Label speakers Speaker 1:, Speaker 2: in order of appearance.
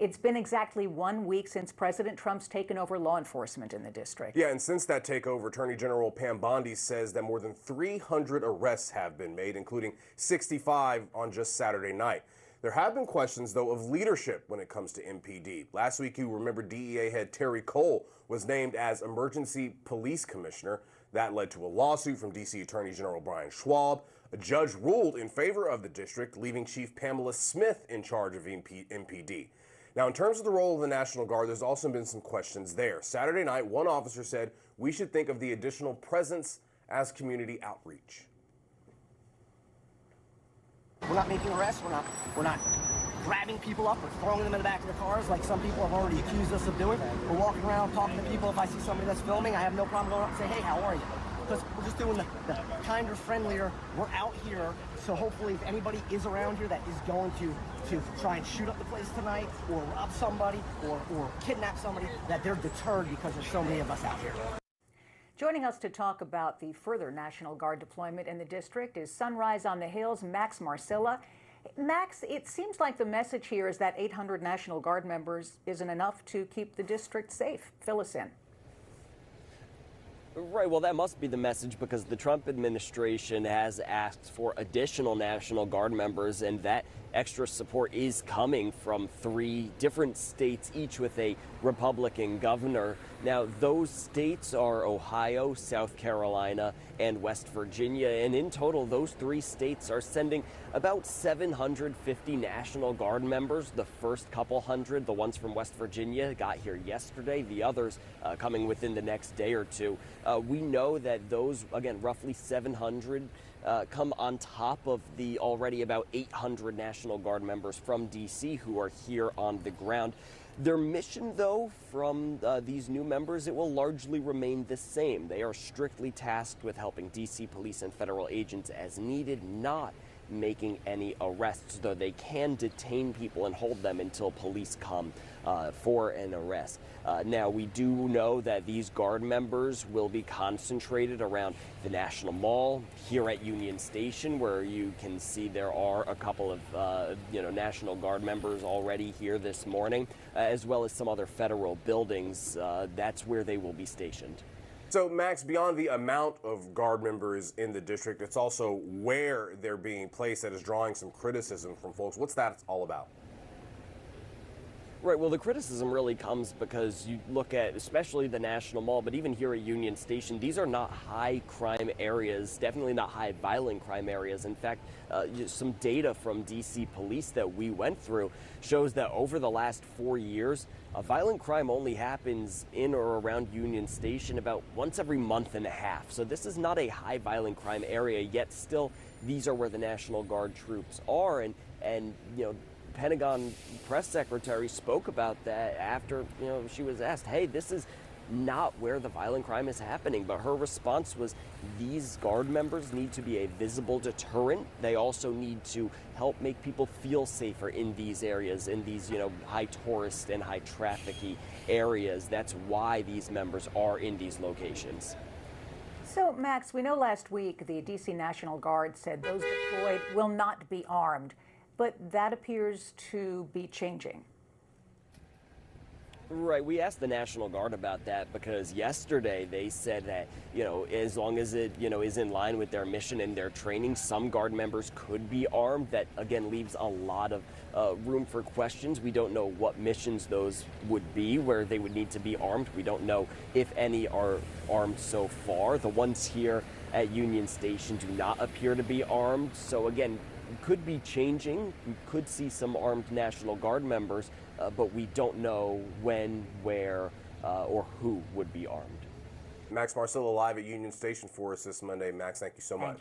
Speaker 1: It's been exactly 1 week since President Trump's taken over law enforcement in the district.
Speaker 2: Yeah, and since that takeover, Attorney General Pam Bondi says that more than 300 arrests have been made, including 65 on just Saturday night. There have been questions, though, of leadership when it comes to MPD. Last week, you remember DEA head Terry Cole was named as Emergency Police Commissioner. That led to a lawsuit from D.C. Attorney General Brian Schwab. A judge ruled in favor of the district, leaving Chief Pamela Smith in charge of MPD. Now, in terms of the role of the National Guard, there's also been some questions there. Saturday night, one officer said we should think of the additional presence as community outreach.
Speaker 3: We're not making arrests. We're not grabbing people up or throwing them in the back of the cars like some people have already accused us of doing. We're walking around talking to people. If I see somebody that's filming, I have no problem going up and say, hey, how are you? Because we're just doing the kinder, friendlier. We're out here, so hopefully if anybody is around here that is going to try and shoot up the place tonight or rob somebody or kidnap somebody, that they're deterred because there's so many of us out here.
Speaker 1: Joining us to talk about the further National Guard deployment in the district is Sunrise on the Hill's Max Marcilla. Max, it seems like the message here is that 800 National Guard members isn't enough to keep the district safe. Fill us in.
Speaker 4: Right, well, that must be the message because the Trump administration has asked for additional National Guard members, and that extra support is coming from 3 different states, each with a Republican governor. Now, those states are Ohio, South Carolina, and West Virginia, and in total, those 3 states are sending about 750 National Guard members. The first couple hundred, the ones from West Virginia, got here yesterday. The others coming within the next day or two. We know that those, again, roughly 700 come on top of the already about 800 National Guard members from D.C. who are here on the ground. Their mission, though, from these new members, it will largely remain the same. They are strictly tasked with helping D.C. police and federal agents as needed, not making any arrests, though they can detain people and hold them until police come for an arrest. Now, we do know that these Guard members will be concentrated around the National Mall here at Union Station, where you can see there are a couple of National Guard members already here this morning, as well as some other federal buildings. That's where they will be stationed.
Speaker 2: So, Max, beyond the amount of Guard members in the district, it's also where they're being placed that is drawing some criticism from folks. What's that all about?
Speaker 4: Right, well, the criticism really comes because you look at especially the National Mall, but even here at Union Station, these are not high crime areas, definitely not high violent crime areas. In fact, some data from DC police that we went through shows that over the last 4 years, violent crime only happens in or around Union Station about once every month and a half. So this is not a high violent crime area, yet still these are where the National Guard troops are. And Pentagon press secretary spoke about that after, she was asked, hey, this is not where the violent crime is happening. But her response was these Guard members need to be a visible deterrent. They also need to help make people feel safer in these areas, in these, high tourist and high traffic-y areas. That's why these members are in these locations.
Speaker 1: So, Max, we know last week the D.C. National Guard said those deployed will not be armed. But that appears to be changing.
Speaker 4: Right. We asked the National Guard about that because yesterday they said that, as long as it, is in line with their mission and their training, some Guard members could be armed. That, again, leaves a lot of room for questions. We don't know what missions those would be, where they would need to be armed. We don't know if any are armed so far. The ones here at Union Station do not appear to be armed. So, again, could be changing. We could see some armed National Guard members, but we don't know when, where, or who would be armed.
Speaker 2: Max Marcilla live at Union Station for us this Monday. Max, thank you so much.